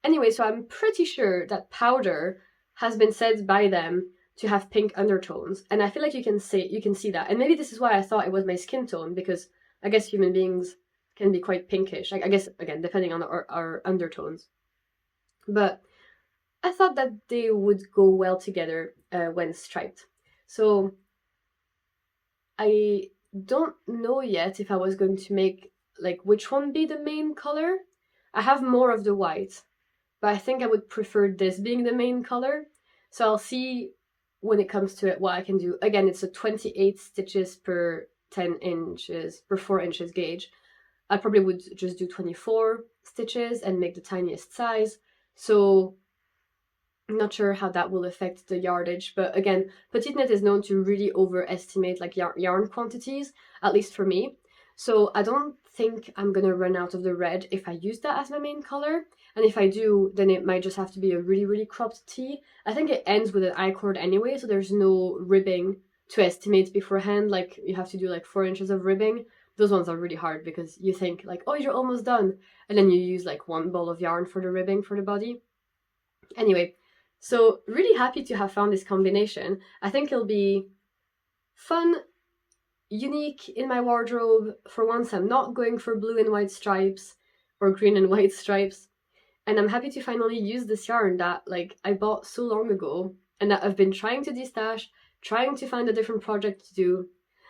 anyway, so I'm pretty sure that powder has been said by them to have pink undertones, and I feel like you can see that. And maybe this is why I thought it was my skin tone, because I guess human beings can be quite pinkish. I guess, again, depending on our undertones. But I thought that they would go well together when striped. So I don't know yet if I was going to make, like, which one be the main color. I have more of the white, but I think I would prefer this being the main color. So I'll see when it comes to it what I can do. Again, it's a 28 stitches per 10 inches, per 4 inches gauge. I probably would just do 24 stitches and make the tiniest size. So I'm not sure how that will affect the yardage, but again, petite knit is known to really overestimate like yarn quantities, at least for me. So I don't think I'm gonna run out of the red if I use that as my main color. And if I do, then it might just have to be a really, really cropped tee. I think it ends with an I-cord anyway, so there's no ribbing to estimate beforehand. Like you have to do like 4 inches of ribbing. Those ones are really hard because you think like, oh, you're almost done. And then you use like 1 ball of yarn for the ribbing for the body. Anyway, so really happy to have found this combination. I think it'll be fun, unique in my wardrobe. For once, I'm not going for blue and white stripes or green and white stripes. And I'm happy to finally use this yarn that like I bought so long ago and that I've been trying to destash, trying to find a different project to do.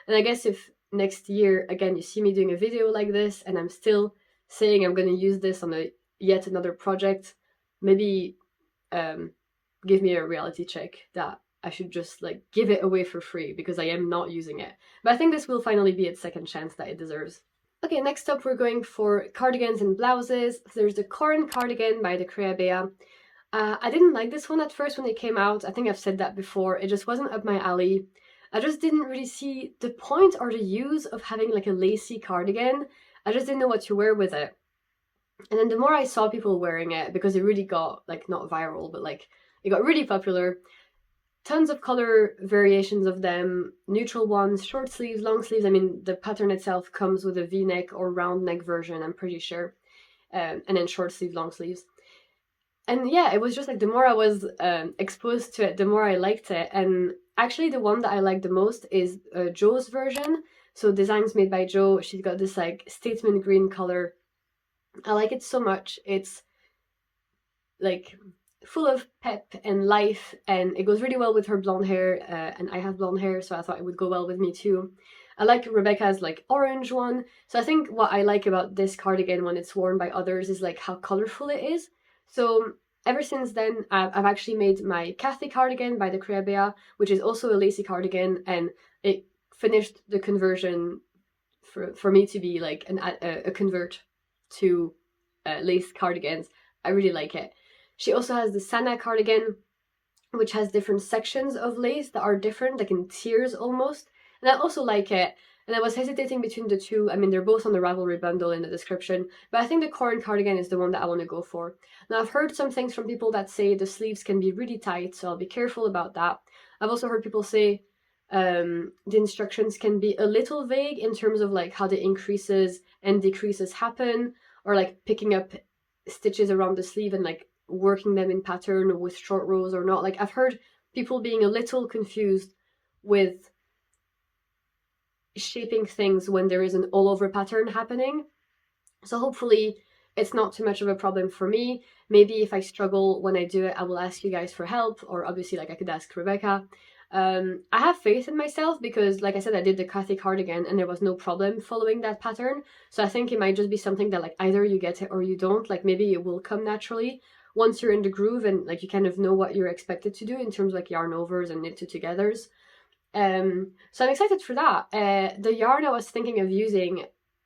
And I guess if next year, again, you see me doing a video like this and I'm still saying I'm going to use this on yet another project, maybe give me a reality check that I should just like give it away for free because I am not using it. But I think this will finally be its second chance that it deserves. Okay, next up we're going for cardigans and blouses. There's the Corin cardigan by the Creabea. I didn't like this one at first when it came out. I think I've said that before. It just wasn't up my alley. I just didn't really see the point or the use of having like a lacy cardigan. I just didn't know what to wear with it. And then the more I saw people wearing it, because it really got like not viral, but like it got really popular. Tons of color variations of them, neutral ones, short sleeves, long sleeves. I mean, the pattern itself comes with a V-neck or round neck version, I'm pretty sure. And then short sleeves, long sleeves. And yeah, it was just like the more I was exposed to it, the more I liked it. And actually the one that I like the most is Jo's version. So designs made by Jo. She's got this like statement green color. I like it so much. It's like full of pep and life, and it goes really well with her blonde hair, and I have blonde hair, so I thought it would go well with me too. I like Rebecca's like orange one, so I think what I like about this cardigan when it's worn by others is like how colorful it is. So ever since then, I've actually made my Kathy cardigan by the Creabea, which is also a lacy cardigan, and it finished the conversion for me to be like a convert to lace cardigans. I really like it. She also has the Sana cardigan, which has different sections of lace that are different, like in tiers almost. And I also like it. And I was hesitating between the two. I mean, they're both on the Ravelry bundle in the description. But I think the Corin cardigan is the one that I want to go for. Now, I've heard some things from people that say the sleeves can be really tight, so I'll be careful about that. I've also heard people say the instructions can be a little vague in terms of like how the increases and decreases happen, or like picking up stitches around the sleeve and like working them in pattern with short rows or not. Like I've heard people being a little confused with shaping things when there is an all over pattern happening. So hopefully it's not too much of a problem for me. Maybe if I struggle when I do it, I will ask you guys for help, or obviously like I could ask Rebecca. I have faith in myself because, like I said, I did the Kathy cardigan and there was no problem following that pattern. So I think it might just be something that like either you get it or you don't. Like maybe it will come naturally once you're in the groove and like you kind of know what you're expected to do in terms of like yarn overs and knit to togethers. So I'm excited for that. The yarn I was thinking of using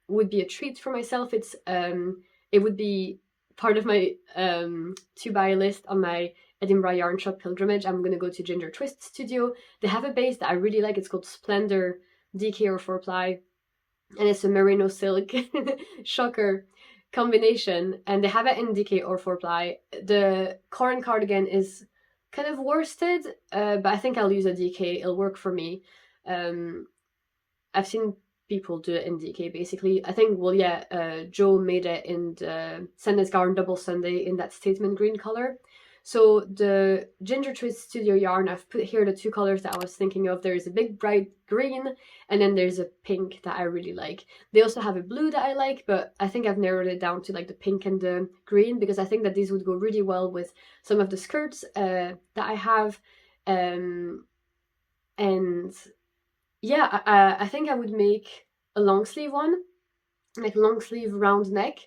would be a treat for myself. It would be part of my to buy list on my Edinburgh Yarn Shop pilgrimage. I'm gonna go to Ginger Twist Studio. They have a base that I really like. It's called Splendor DK or 4-ply, and it's a merino silk shocker combination, and they have it in DK or 4-ply. The Corin cardigan is kind of worsted, but I think I'll use a DK. It'll work for me. I've seen people do it in DK basically. I think, well, yeah, Jo made it in the Sandnes Garn Double Sunday in that statement green color. So the Ginger Twist Studio yarn, I've put here the two colors that I was thinking of. There's a big bright green, and then there's a pink that I really like. They also have a blue that I like, but I think I've narrowed it down to like the pink and the green because I think that these would go really well with some of the skirts that I have. And yeah, I think I would make a long sleeve one, like long sleeve round neck,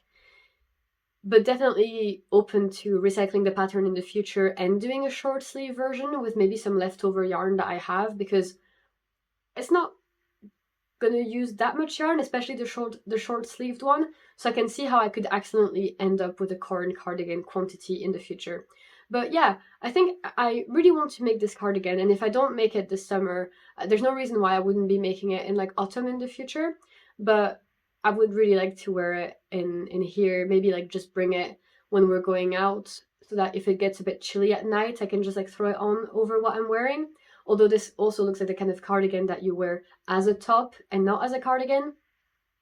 but definitely open to recycling the pattern in the future and doing a short sleeve version with maybe some leftover yarn that I have, because it's not gonna use that much yarn, especially the short sleeved one. So I can see how I could accidentally end up with a Corin cardigan quantity in the future. But yeah, I think I really want to make this cardigan, and if I don't make it this summer, there's no reason why I wouldn't be making it in like autumn in the future. But I would really like to wear it in here, maybe like just bring it when we're going out, so that if it gets a bit chilly at night, I can just like throw it on over what I'm wearing. Although this also looks like the kind of cardigan that you wear as a top and not as a cardigan.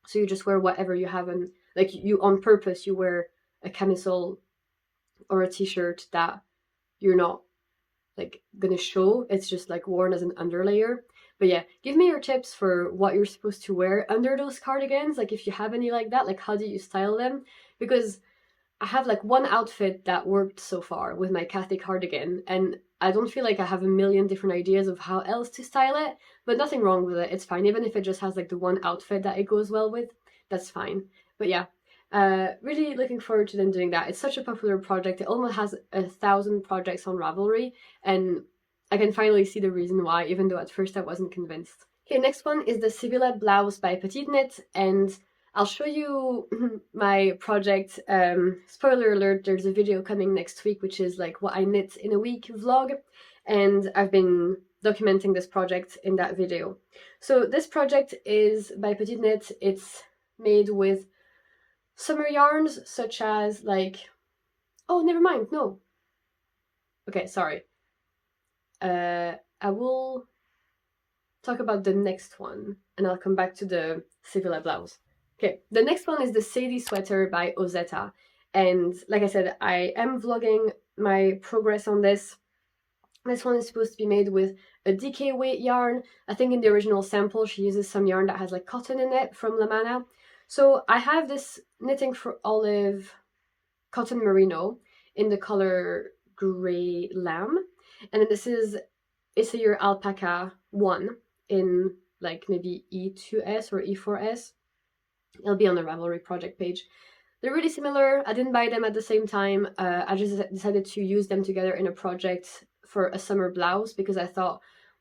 So you just wear whatever you have, and like you on purpose you wear a camisole or a t-shirt that you're not like gonna show. It's just like worn as an underlayer. But yeah, give me your tips for what you're supposed to wear under those cardigans. Like if you have any like that, like how do you style them? Because I have like one outfit that worked so far with my Cathy cardigan, and I don't feel like I have a million different ideas of how else to style it, but nothing wrong with it. It's fine. Even if it just has like the one outfit that it goes well with, that's fine. But yeah, really looking forward to them doing that. It's such a popular project. It almost has 1,000 projects on Ravelry, and I can finally see the reason why, even though at first I wasn't convinced. Okay, next one is the Sibylla blouse by Petite Knit, and I'll show you my project. Spoiler alert, there's a video coming next week, which is like what I knit in a week vlog, and I've been documenting this project in that video. So this project is by Petite Knit. It's made with summer yarns such as like, oh, never mind, no. Okay, sorry. I will talk about the next one, and I'll come back to the Sibylla blouse. Okay, the next one is the Sadie sweater by Ozetta. And like I said, I am vlogging my progress on this. This one is supposed to be made with a DK weight yarn. I think in the original sample she uses some yarn that has like cotton in it from La Mana. So I have this Knitting for Olive cotton merino in the color gray lamb. And then this is Issayur alpaca 1 in like maybe E2S or E4S. It'll be on the Ravelry project page. They're really similar. I didn't buy them at the same time. I just decided to use them together in a project for a summer blouse because I thought,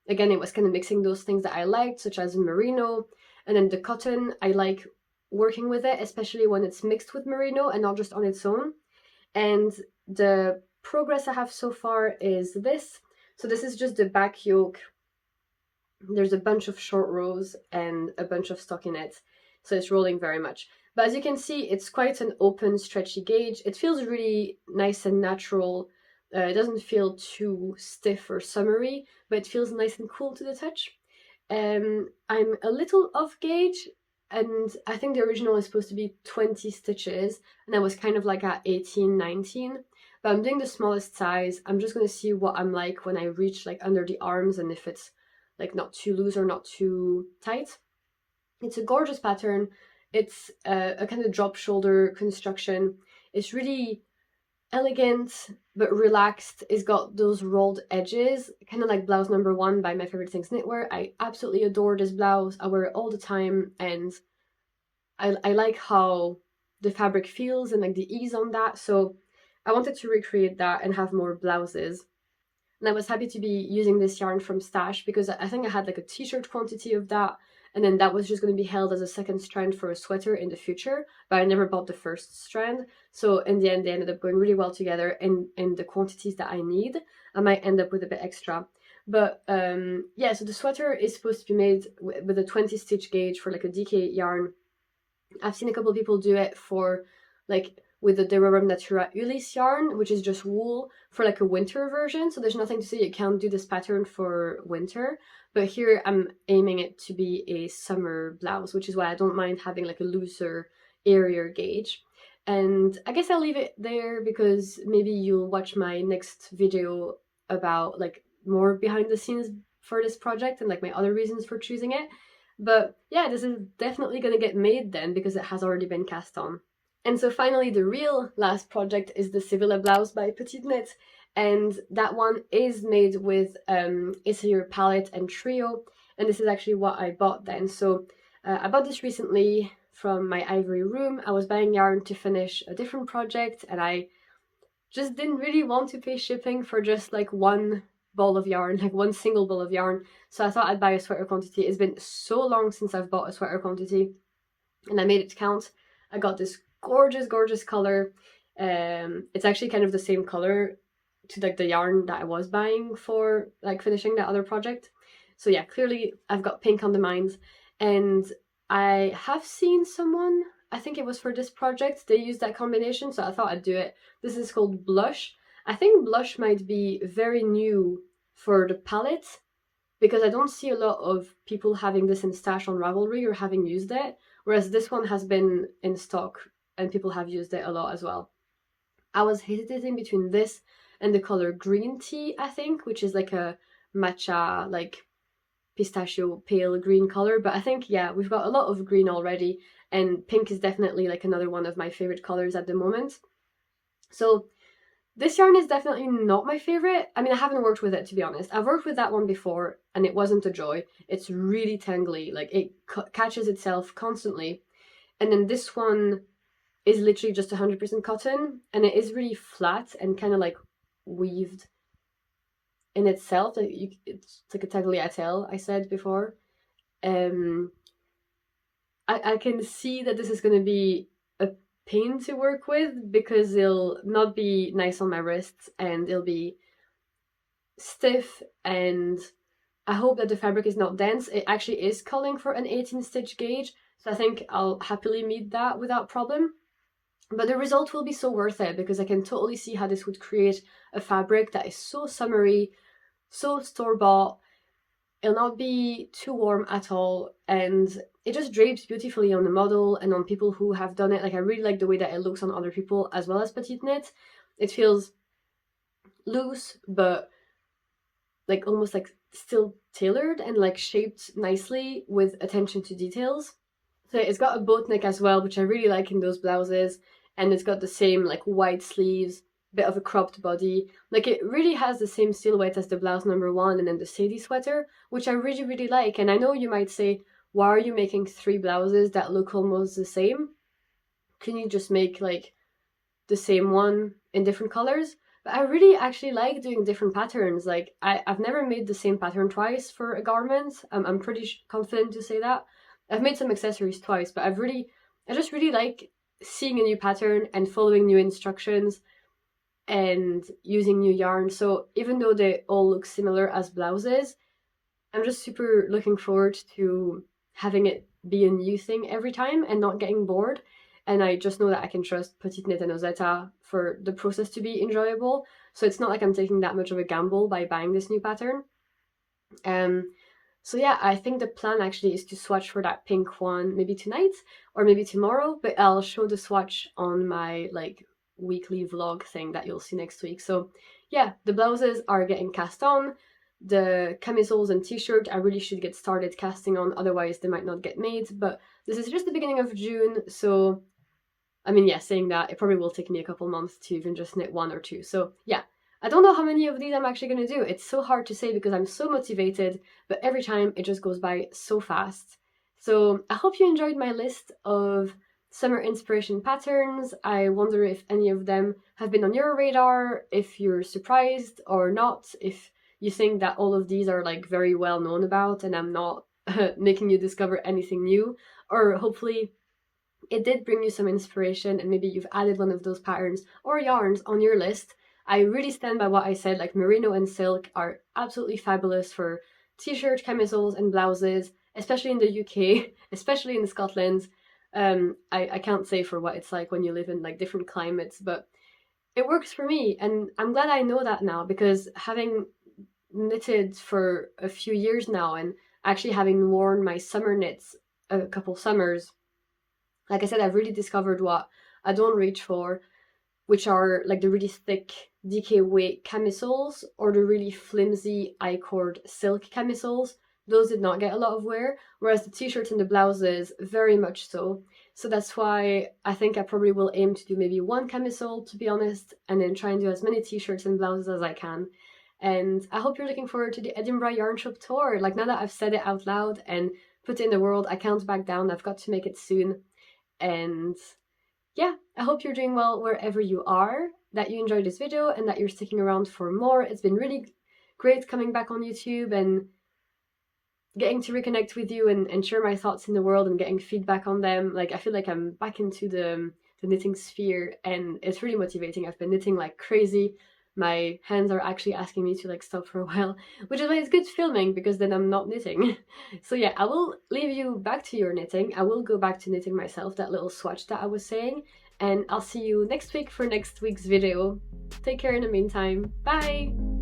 again, it was kind of mixing those things that I liked, such as merino, and then the cotton. I like working with it, especially when it's mixed with merino and not just on its own. And the progress I have so far is this. So this is just the back yoke. There's a bunch of short rows and a bunch of stockinettes, so it's rolling very much. But as you can see, it's quite an open, stretchy gauge. It feels really nice and natural. It doesn't feel too stiff or summery, but it feels nice and cool to the touch. I'm a little off gauge, and I think the original is supposed to be 20 stitches, and I was kind of like at 18, 19. But I'm doing the smallest size. I'm just going to see what I'm like when I reach like under the arms and if it's like not too loose or not too tight. It's a gorgeous pattern. It's a kind of drop shoulder construction. It's really elegant but relaxed. It's got those rolled edges, kind of like blouse number 1 by My Favorite Things Knitwear. I absolutely adore this blouse. I wear it all the time, and I like how the fabric feels and like the ease on that. So I wanted to recreate that and have more blouses. And I was happy to be using this yarn from Stash because I think I had like a t-shirt quantity of that, and then that was just going to be held as a second strand for a sweater in the future, but I never bought the first strand. So in the end, they ended up going really well together in the quantities that I need. I might end up with a bit extra. But yeah, so the sweater is supposed to be made with a 20 stitch gauge for like a DK yarn. I've seen a couple of people do it for like with the Derorum Natura Ulysse yarn, which is just wool, for like a winter version. So there's nothing to say you can't do this pattern for winter. But here I'm aiming it to be a summer blouse, which is why I don't mind having like a looser, airier gauge. And I guess I'll leave it there because maybe you'll watch my next video about like more behind the scenes for this project and like my other reasons for choosing it. But yeah, this is definitely gonna get made then because it has already been cast on. And so finally, the real last project is the Sibylla blouse by Petite Knit, and that one is made with Issayur palette and trio, and this is actually what I bought then. So I bought this recently from my ivory room. I was buying yarn to finish a different project, and I just didn't really want to pay shipping for just like one ball of yarn, like one single ball of yarn. So I thought I'd buy a sweater quantity. It's been so long since I've bought a sweater quantity, and I made it count. I got this gorgeous color. It's actually kind of the same color to like the yarn that I was buying for like finishing that other project. So yeah, clearly I've got pink on the mind. And I have seen someone, I think it was for this project, they used that combination, so I thought I'd do it. This is called Blush. I think Blush might be very new for the palette, because I don't see a lot of people having this in stash on Ravelry or having used it, whereas this one has been in stock and people have used it a lot as well. I was hesitating between this and the color Green Tea, I think, which is like a matcha, like pistachio pale green color. But I think, yeah, we've got a lot of green already, and pink is definitely like another one of my favorite colors at the moment. So this yarn is definitely not my favorite. I mean, I haven't worked with it, to be honest. I've worked with that one before and it wasn't a joy. It's really tangly, like it catches itself constantly. And then this one is literally just 100% cotton, and it is really flat and kind of like weaved in itself. It's like a tagliatelle, I said before. I can see that this is going to be a pain to work with because it'll not be nice on my wrists and it'll be stiff, and I hope that the fabric is not dense. It actually is calling for an 18 stitch gauge, so I think I'll happily meet that without problem. But the result will be so worth it because I can totally see how this would create a fabric that is so summery, so store-bought. It'll not be too warm at all, and it just drapes beautifully on the model and on people who have done it. Like, I really like the way that it looks on other people as well as petite knit. It feels loose, but like almost like still tailored and like shaped nicely with attention to details. So it's got a boat neck as well, which I really like in those blouses, and it's got the same like wide sleeves, bit of a cropped body. Like, it really has the same silhouette as the blouse number one and then the Sadie sweater, which I really, really like. And I know you might say, why are you making 3 blouses that look almost the same? Can you just make like the same one in different colors? But I really actually like doing different patterns. Like, I've never made the same pattern twice for a garment. I'm pretty confident to say that. I've made some accessories twice, but I just really like seeing a new pattern and following new instructions and using new yarn. So even though they all look similar as blouses, I'm just super looking forward to having it be a new thing every time and not getting bored. And I just know that I can trust Petite Knit and Ozetta for the process to be enjoyable. So it's not like I'm taking that much of a gamble by buying this new pattern. So yeah, I think the plan actually is to swatch for that pink one maybe tonight or maybe tomorrow, but I'll show the swatch on my like weekly vlog thing that you'll see next week. So yeah, the blouses are getting cast on. The camisoles and t-shirt I really should get started casting on, otherwise they might not get made. But this is just the beginning of June, so I mean, yeah, saying that, it probably will take me a couple months to even just knit 1 or 2. So yeah, I don't know how many of these I'm actually going to do. It's so hard to say because I'm so motivated, but every time it just goes by so fast. So I hope you enjoyed my list of summer inspiration patterns. I wonder if any of them have been on your radar, if you're surprised or not, if you think that all of these are like very well known about and I'm not making you discover anything new, or hopefully it did bring you some inspiration and maybe you've added one of those patterns or yarns on your list. I really stand by what I said, like merino and silk are absolutely fabulous for t-shirt, camisoles and blouses, especially in the UK, especially in Scotland. I can't say for what it's like when you live in like different climates, but it works for me, and I'm glad I know that now, because having knitted for a few years now and actually having worn my summer knits a couple summers, like I said, I've really discovered what I don't reach for, which are like the really thick DK weight camisoles or the really flimsy I-cord silk camisoles. Those did not get a lot of wear, whereas the t-shirts and the blouses, very much so. So that's why I think I probably will aim to do maybe 1 camisole, to be honest, and then try and do as many t-shirts and blouses as I can. And I hope you're looking forward to the Edinburgh Yarn Shop tour. Like, now that I've said it out loud and put it in the world, I can't back down. I've got to make it soon. And yeah, I hope you're doing well wherever you are, that you enjoyed this video and that you're sticking around for more. It's been really great coming back on YouTube and getting to reconnect with you and share my thoughts in the world and getting feedback on them. Like, I feel like I'm back into the knitting sphere and it's really motivating. I've been knitting like crazy my hands are actually asking me to like stop for a while, which is why it's good filming, because then I'm not knitting. So yeah, I will leave you back to your knitting. I will go back to knitting myself, that little swatch that I was saying, and I'll see you next week for next week's video. Take care in the meantime. Bye!